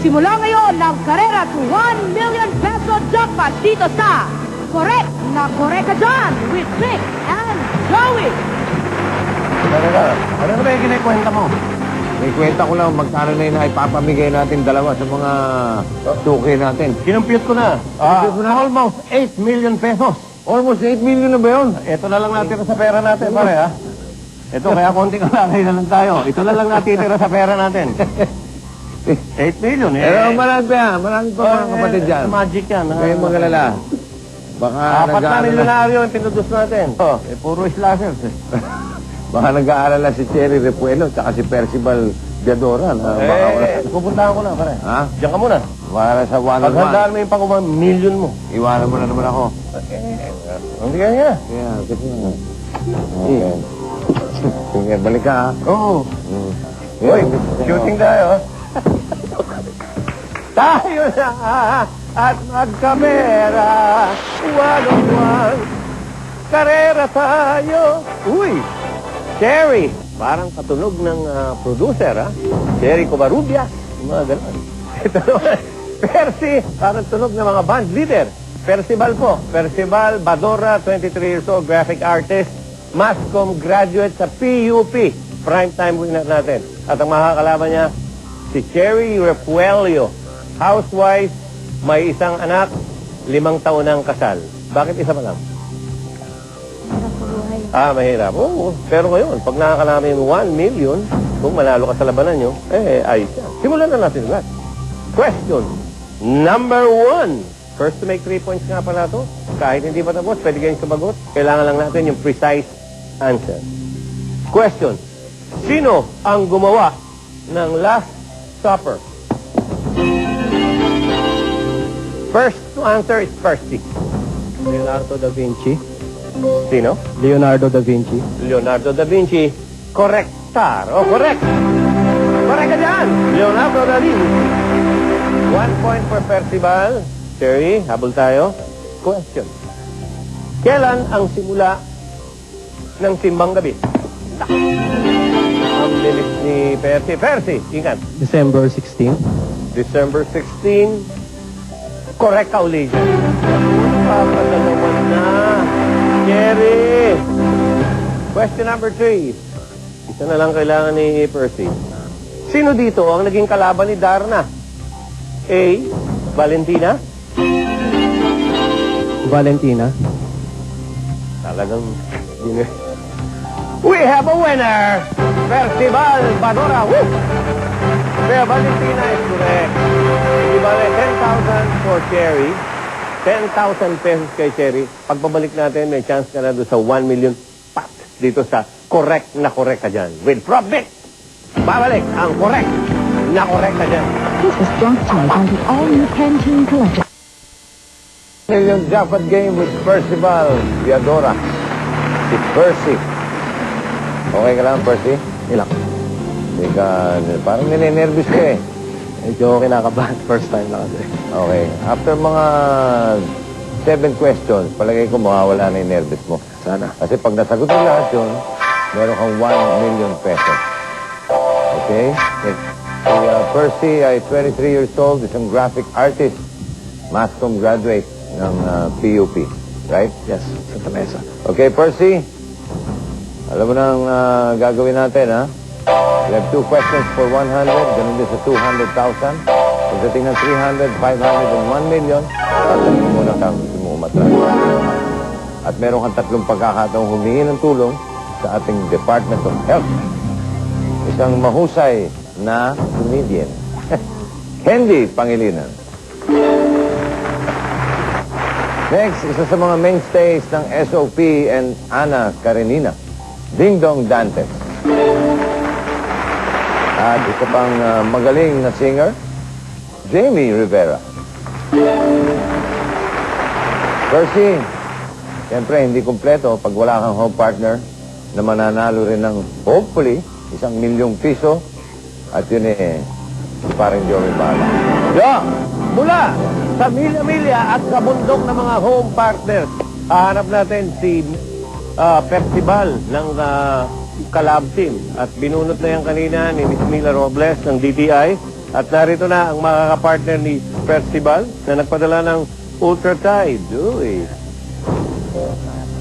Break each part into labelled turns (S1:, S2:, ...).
S1: Magsisimula ngayon ng karera to 1 million peso jackpot dito sa Correct na Correct Ka Dyan with Vic and Joey.
S2: Ano ba yung kinikwenta mo? May kwenta ko lang magkano na yun na ipapamigay natin dalawa sa mga suki natin.
S3: Kinumpute ko na. Almost 8 million pesos.
S2: Almost 8 million na ba yun?
S3: Ito na lang natira sa pera natin, pare, ha? Ito, kaya konting kalakay na lang tayo. Ito na lang natitira sa pera natin. 8 million, eh.
S2: Pero marami pa yan. Marami pa mga kapatid dyan.
S3: Magic yan, ha?
S2: Kayo magalala. Baka
S3: 4 na milyonaryo yung pinudus natin. Puro slashers, eh.
S2: Baka nag-aalala si Cherry Repuelo at si Percival Viadora. Baka wala.
S3: Pupuntahan ko na, pare.
S2: Ha?
S3: Diyan ka muna.
S2: Para sa one-on-one.
S3: Paghandaan mo yung pang million mo.
S2: Iwanan mo na naman ako.
S3: Hindi ka niya.
S2: Kaya, kasi nga. Okay. Sige, balik ka, ha?
S3: Oo.
S2: Uy,
S3: Shooting tayo. Tayo na at magkamera. One-on-one. Karera tayo. Uy, Cherry. Parang katunog ng producer, ha? Cherry Covarrubias. Yung mga ganon. Ito naman, Percy. Parang tunog ng mga band leader. Percival po. Percival Badora, 23 years old, graphic artist. Mascom graduate sa PUP. Primetime winner natin. At ang makakalaban niya, si Cherry Repuelio. Housewife, may isang anak, 5 taon ng kasal. Bakit isa pa lang? Mahirap. Oo. Pero ngayon, pag nakakalaban yung 1 million, kung manalo ka sa labanan nyo, ayos yan. Simulan na natin lahat. Question number 1. First to make 3 points nga pala ito. Kahit hindi pa tapos, pwede kayong sumagot. Kailangan lang natin yung precise answer. Question. Sino ang gumawa ng Last Supper? First to answer is Percy.
S4: Leonardo da Vinci.
S3: Sino?
S4: Leonardo da Vinci.
S3: Leonardo da Vinci. Correct, star. Oh, correct. Correct ka dyan. Leonardo da Vinci. 1 point for Percival. Terry, habol tayo. Question. Kailan ang simula ng simbang gabi? Ang bilis ni Percy. Percy, ingat.
S4: December 16.
S3: December 16. Correct ka uli dyan. Papadalawan na. Jerry. Question number 3. Isa na lang kailangan ni Percy. Sino dito ang naging kalaban ni Darna? A. Valentina.
S4: Valentina.
S3: Talagang... We have a winner! Percival Badora. Woo! Kaya Valentina is correct. Di ba 10,000 for Cherry? 10,000 pesos kay Cherry. Pagbabalik natin, may chance ka na doon sa 1 million pat dito sa correct na correct ka dyan. With Profit! Babalik ang correct na correct ka dyan.
S1: This is brought to you by the all-new Pantene collection.
S2: Million jackpot game with Percival Viadora. Si Percy. Okay ka lang, Percy?
S4: Ilang.
S2: Hindi ka, parang ninenervous ka eh.
S4: Medyo kinakabahan. First time lang kasi.
S2: Okay. After mga 7 questions, palagay ko mawawala na yung nervous mo.
S4: Sana.
S2: Kasi pag nasagot mo lahat yun, meron kang 1 million pesos. Okay? Si Percy ay 23 years old, isang graphic artist, Mascom graduate ng PUP. Right?
S4: Yes. Santa Mesa.
S2: Okay, Percy. Alam mo na ang gagawin natin, ha? We have 2 questions for 100, ganun din sa 200,000. Pagdating ng 300, 500, and 1 million, tatanungin mo muna kang gusto mo umatras. At meron kang 3 pagkakataong humingi ng tulong sa ating Department of Health. Isang mahusay na comedian. Hendy Pangilinan. Next, isa sa mga mainstays ng SOP and Ana Karenina, Ding Dong Dantes. At isa pang magaling na singer, Jamie Rivera. Percy, siyempre hindi kumpleto pag wala kang home partner na mananalo rin ng hopefully 1 milyong piso at yun si parang Joey Bala.
S3: Yeah! Mula sa milya-milya at sa bundok ng mga home partners, hahanap natin si Percival ng Kalab Team. At binunot na yan kanina ni Miss Mila Robles ng DTI. At narito na ang mga kapartner ni Festival na nagpadala ng Ultra Tide. Uy.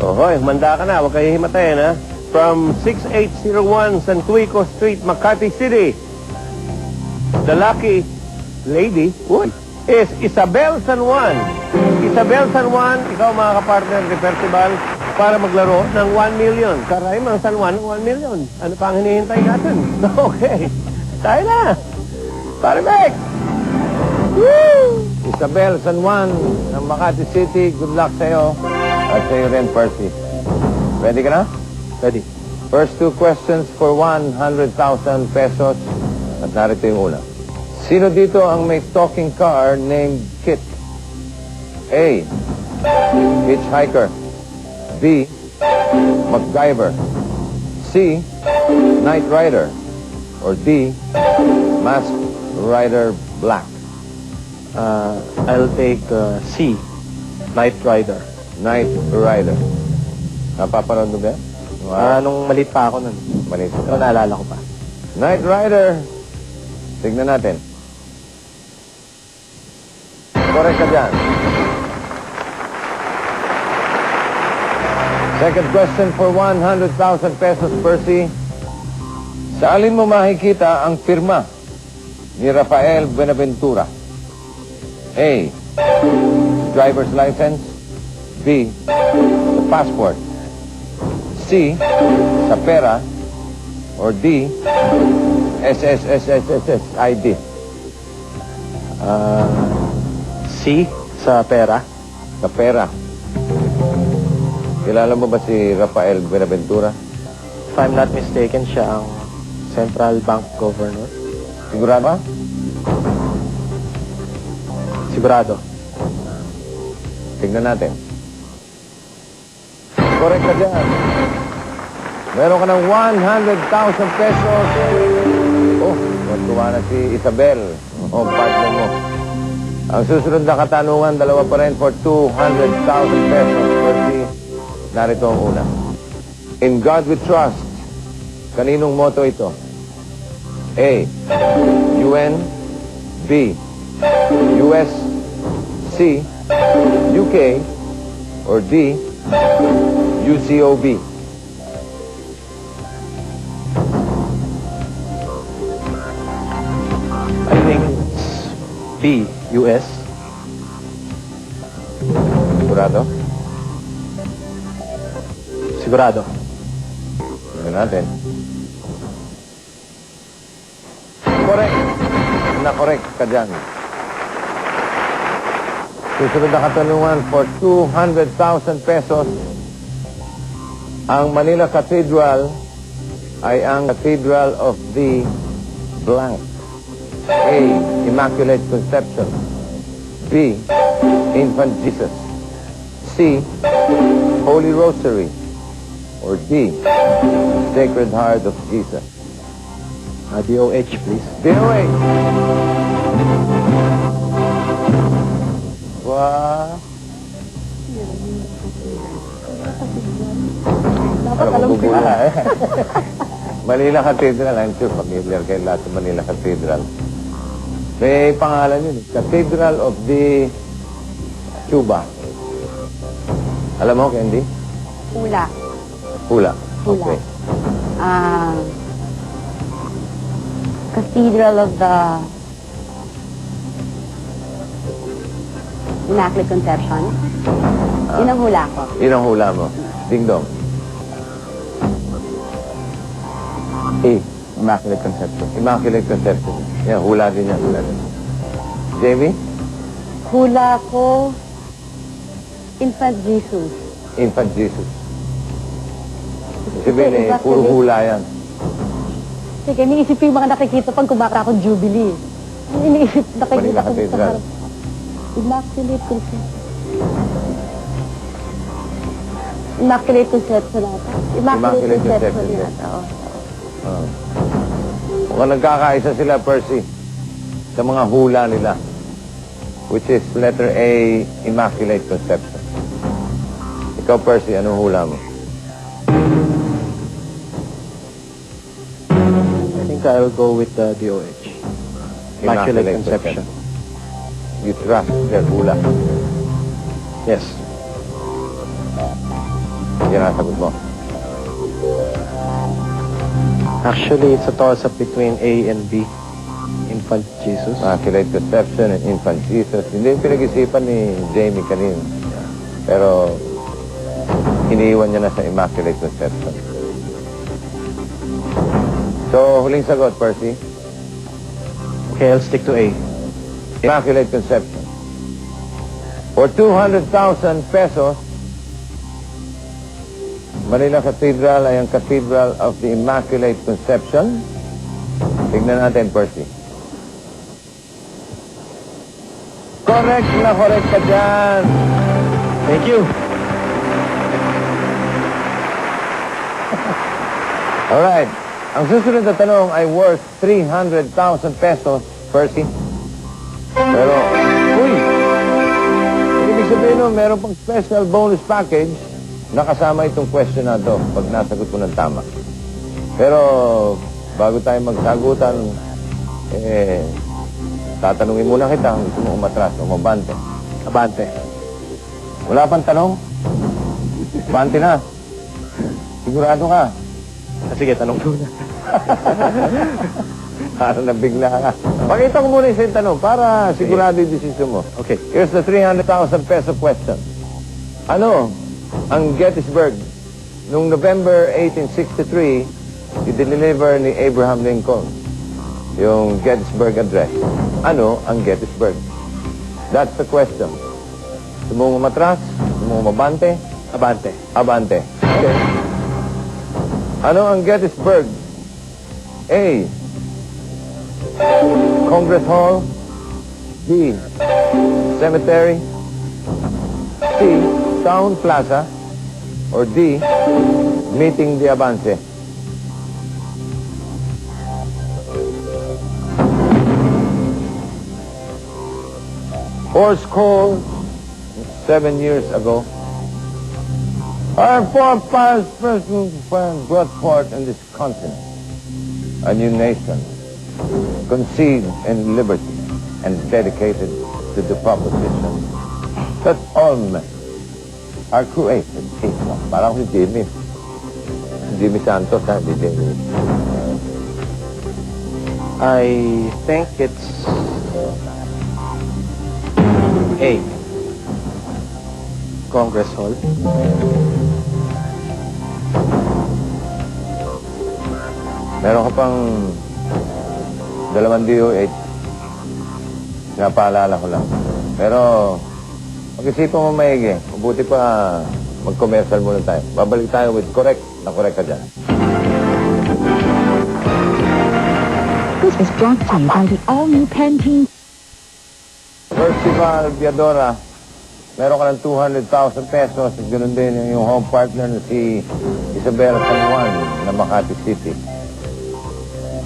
S3: Ohoy, manda ka na. Huwag kayo himatayin, ha? From 6801 San Cuico Street, Makati City. The lucky lady, uy, is Isabel San Juan. Isabel San Juan, ikaw mga kapartner ni Festival, para maglaro ng 1 million. Karay mga San Juan ng 1 million. Ano pa ang hinihintay natin? Okay. Tayo na. Pare Beck! Woo!
S2: Isabel San Juan ng Makati City, good luck sa'yo. At sa'yo rin, Percy. Ready ka na?
S4: Ready.
S2: First two questions for 100,000 pesos. At narito yung una. Sino dito ang may talking car named Kit? A. Hitchhiker. B. MacGyver. C. Knight Rider. Or D. Masked Rider Black.
S4: I'll take C. Knight Rider.
S2: Knight Rider. Napapanood mo ba?
S4: Nung maliit pa ako nun.
S2: Maliit.
S4: Pero naalala ko pa.
S2: Knight Rider. Tignan natin. Correct ka dyan. Second question for 100,000 pesos, Percy. Sa alin mo makikita ang firma ni Rafael Buenaventura? A. Driver's license. B. Sa passport. C. Sa pera. Or D. SSSSSS ID.
S4: C. Sa pera.
S2: Sa pera. Kilala mo ba si Rafael Buenaventura?
S4: If I'm not mistaken, siya ang Central Bank Governor.
S2: Sigurado ba?
S4: Sigurado.
S2: Tignan natin. Correct ka dyan. Meron ka ng 100,000 pesos. Oh, matuwa na si Isabel. Oh, partner mo. Ang susunod na katanungan, dalawa pa rin for 200,000 pesos. Percy, narito ang una. In God we trust. Kaninong motto ito? A. UN. B. US. C. UK. Or D. UCOB.
S4: I think it's B. US.
S2: Sigurado?
S4: Sigurado.
S2: Tignan natin. Correct. Na-correct ka dyan. Susunod na katanungan for 200,000 pesos. Ang Manila Cathedral ay ang Cathedral of the blank. A. Immaculate Conception. B. Infant Jesus. C. Holy Rosary. Or D. Sacred Heart of Jesus.
S4: DOH, please.
S2: DOH. Wow.
S1: Dapat alam ko na.
S2: Manila Cathedral. I'm sure familiar kayo lahat sa Manila Cathedral. May pangalan yun. Cathedral of the Cuba. Alam mo, Candy?
S1: Hula.
S2: Hula.
S1: Hula.
S2: Okay.
S1: Cathedral of the Immaculate Conception. Yun ang hula ko.
S2: Yun ang hula mo. Ding dong.
S4: A. Immaculate Conception.
S2: Immaculate Conception. Yan, hula din yan. Hula din. Jamie?
S1: Hula ko, Infant Jesus.
S2: Infant Jesus. Sabihin eh, puro hula yan.
S1: Sige, iniisip ko yung mga nakikita pag kumaka akong Jubilee. Ang iniisip, nakikita
S2: Manila
S1: ko sa
S2: Cathedral.
S1: harap. Immaculate Conception. Immaculate Conception ata.
S2: Immaculate
S1: Conception
S2: Conception,
S1: yata. Oh.
S2: Oh. Mukhang nagkakaisa sila, Percy, sa mga hula nila. Which is letter A, Immaculate Conception. Ikaw, Percy, anong hula mo?
S4: I think I'll go with the DOH. Immaculate Conception.
S2: You trust their hula.
S4: Yes.
S2: Yan ang sagot mo.
S4: Actually, it's a toss-up between A and B. Infant Jesus.
S2: Immaculate Conception and Infant Jesus. Hindi yung pinag-isipan ni Jamie kanina. Pero, iniiwan niya na sa Immaculate Conception. So, huling sagot, Percy.
S4: Okay, I'll stick to A.
S2: Immaculate Conception. For 200,000 pesos, Manila Cathedral ay ang Cathedral of the Immaculate Conception. Tignan natin, Percy. Correct ka dyan.
S4: Thank you.
S2: Alright. Ang susunod na tanong ay worth 300,000 pesos, Percy. Pero, uy! Ibig sabihin nun, meron pang special bonus package na kasama itong question na to pag nasagot mo ng tama. Pero, bago tayo magsagutan, tatanungin muna kita kung gusto mo umatras o mabante.
S4: Abante.
S2: Wala pang tanong? Bante na. Sigurado ka?
S4: Sige, tanong muna.
S2: Parang nabigla ka. Pakita ko muna yung tanong para sigurado yung desisyon mo.
S4: Okay.
S2: Here's the 300,000 peso question. Ano ang Gettysburg? Noong November 1863, i-deliver ni Abraham Lincoln yung Gettysburg Address. Ano ang Gettysburg? That's the question. Gusto mo matras? Gusto mo mabante?
S4: Abante.
S2: Abante. Okay. Ano ang Gettysburg? A. Congress Hall. B. Cemetery. C. Town Plaza. Or D. Meeting the Avance. Fourscore 7 years ago, our forefathers brought forth in this continent a new nation, conceived in liberty and dedicated to the proposition that all men are created equal. Parang si Jimmy. Jimmy Santos, ha? Di Jimmy.
S4: I think it's A. Congress Hall.
S2: Meron ka pang 2 DOH. Napaalala ko lang. Pero, mag-isipan mo maigi. Mabuti pa mag-commercial muna tayo. Babalik tayo with correct. Na-correct ka dyan.
S5: This was brought to you by the all-new Pantene.
S2: Percival Viadora, meron ka ng 200,000 pesos. At ganoon din yung home partner na si Isabel San Juan na Makati City.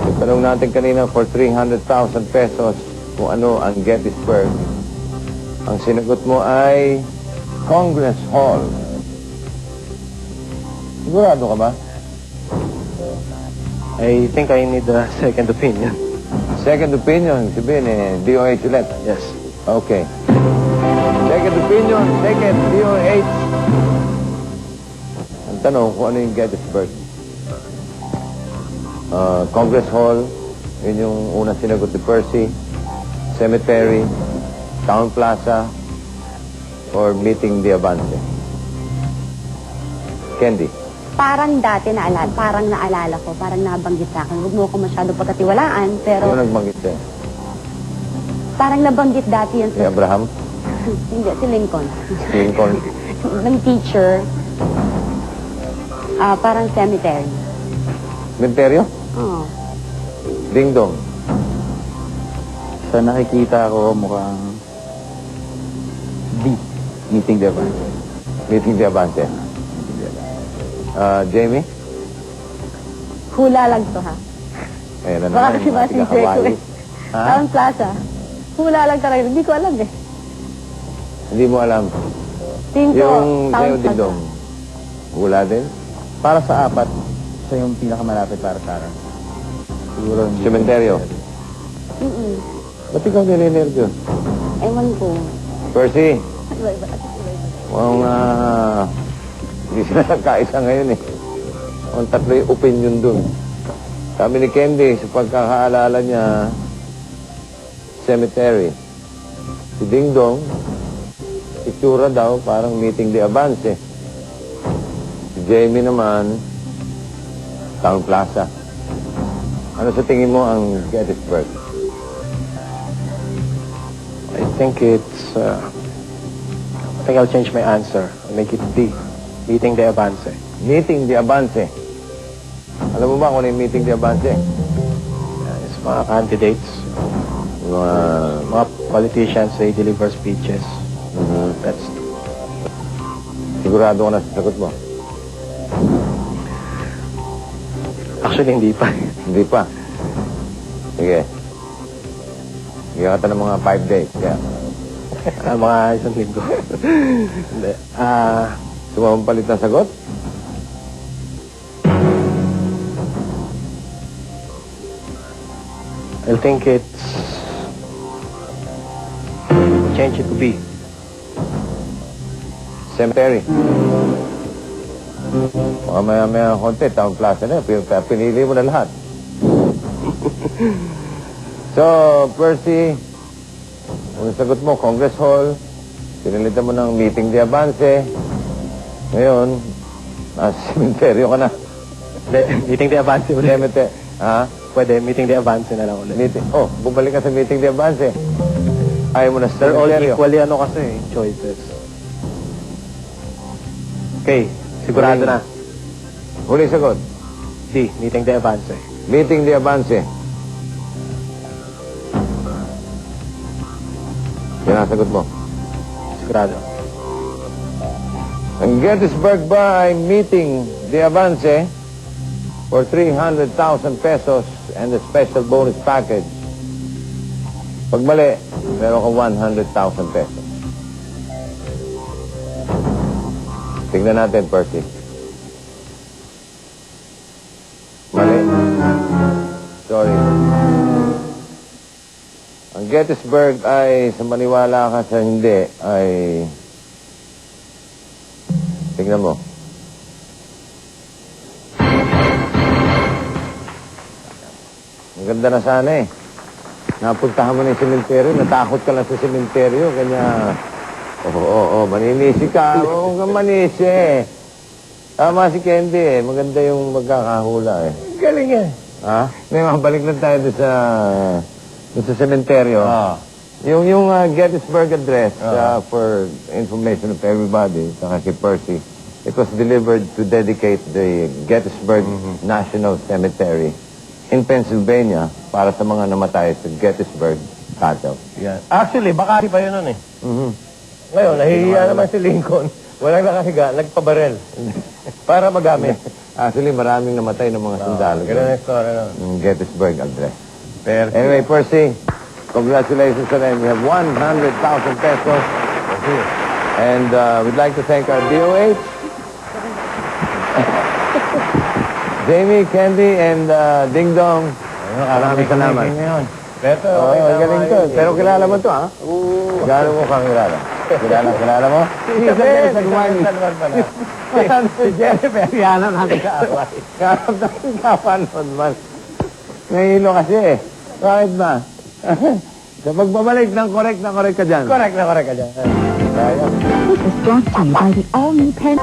S2: Yung tanong natin kanina for 300,000 pesos kung ano ang Gettysburg. Ang sinagot mo ay Congress Hall. Sigurado ka ba?
S4: I think I need a second opinion.
S2: Second opinion, sabihin DOH ulit.
S4: Yes.
S2: Okay. Second opinion, second DOH. Ang tanong kung ano yung Gettysburg. Congress Hall, yun yung unang sinagot ni Percy. Cemetery, Town Plaza, or Meeting the Avance. Candy.
S6: Parang dati parang naalala ko, parang nabanggit sa akin. Huwag mo ako masyado pagkatiwalaan, pero
S2: Ano nagbanggit sa'yo?
S6: parang nabanggit dati yan
S2: Si
S6: sa...
S2: Abraham?
S6: Hindi, si Lincoln.
S2: Lincoln?
S6: Ng teacher. Parang cemetery.
S2: Menterio?
S6: Oo.
S2: Ding Dong?
S7: Sa nakikita ko mukhang D. Meeting the Avance.
S2: Meeting the Avance. Jamie?
S6: Hula lang to, ha?
S2: Ayan na
S6: Baka
S2: naman.
S6: kasi masing
S2: Kawali. Ha?
S6: Town Plaza. Hula lang talaga. Hindi ko alam eh.
S2: Hindi mo alam.
S6: Tingin ko,
S2: Yung
S6: Town
S2: sa'yo, Ding
S6: Plaza.
S2: Dong. Wala din?
S7: Para sa apat, siya yung pinakamalapit para sa akin. Siguro hindi.
S2: Cementerio?
S6: Mm-mm.
S2: Ba't ikaw nilinervyo?
S6: Ewan ko.
S2: Percy,
S6: Iba-iba.
S2: mukhang hindi sila nagkaisa ngayon eh. Mukhang tatlo yung opinion dun. Sabi ni Candy, sa pagkakaalala niya, cemetery. Si Ding Dong, itsura daw, parang meeting de avance. Si Jamie naman, Town Plaza. Ano sa tingin mo ang Gettysburg?
S4: I think I'll change my answer. I'll make it D. Meeting de Avance.
S2: Meeting de avance. Alam mo ba kung ano yung meeting de avance?
S4: It's mga candidates, mga politicians, they deliver speeches. That's
S2: Sigurado ka na sa sagot mo?
S4: actually hindi pa.
S2: Hindi pa. Sige. Bigyan ka ng mga 5 days. Kaya,
S4: Mga isang linggo. Hindi.
S2: sumampalit na sagot?
S4: I think change it to B.
S2: Cemetery. Baka maya konti, Town Plaza na. Pinili mo na lahat. So, Percy, ang sagot mo, Congress Hall. Pinalitan mo ng meeting de avance. Ngayon, nasa cemetery ka na.
S4: Meeting de Avance ulit.
S2: Cemetery. Ha?
S4: Pwede, meeting de Avance na lang ulit.
S2: Meeting. Oh, bumalik ka sa meeting de avance. Ayaw mo na sa
S4: They're all
S2: cemetery.
S4: equally choices. Okay, sigurado na.
S2: Huling sagot.
S4: D, meeting de Avance.
S2: Meeting de avance. Yan ang sagot mo.
S4: Sigurado.
S2: Ang Gettysburg ba ay meeting de avance for 300,000 pesos and a special bonus package? Pag mali, meron ka 100,000 pesos. Tingnan natin, Percy. Mali. Sorry. Ang Gettysburg ay, sa maniwala ka sa hindi, ay... Tingnan mo. Ang ganda na sana eh. Napuntahan mo na yung sementeryo, natakot ka lang sa sementeryo, kanya... Oo, maninisi ka. Oo nga manisi. Tama si Candy eh. Maganda yung magkakahula eh.
S3: Galing eh.
S2: Ha? Ngayon, balik lang tayo doon sa sementeryo. Yung Gettysburg Address, for information of everybody, saka kay Percy, it was delivered to dedicate the Gettysburg National Cemetery in Pennsylvania para sa mga namatay sa Gettysburg Battle.
S3: Yan. Actually, bakari pa yun nun eh.
S2: Ngayon,
S3: Nahihiya naman si Lincoln. Walang nakahiga, nagpabarel. Para magamit.
S2: Actually, maraming namatay ng mga sundalo.
S3: Ganun ang story nun.
S2: Yung Gettysburg Address.
S3: Pero,
S2: Anyway, Percy, congratulations to them. You have 100,000 pesos. And we'd like to thank our DOH, Jamie, Candy, and Ding Dong. Maraming salamat.
S3: Pero,
S2: Galing to. Pero kilala mo to, ha? Gaano mo kang kilala? Kilala mo?
S3: Si Salman pala. Si Jennifer, yan ang natin kaaway.
S2: Karap na yung kapanood man. Nahilo kasi eh. Bakit ba? Sa pagbabalik ng correct ka dyan.
S3: Correct na ka dyan.
S2: Kaya.
S5: This is brought to you by the all-new Pen...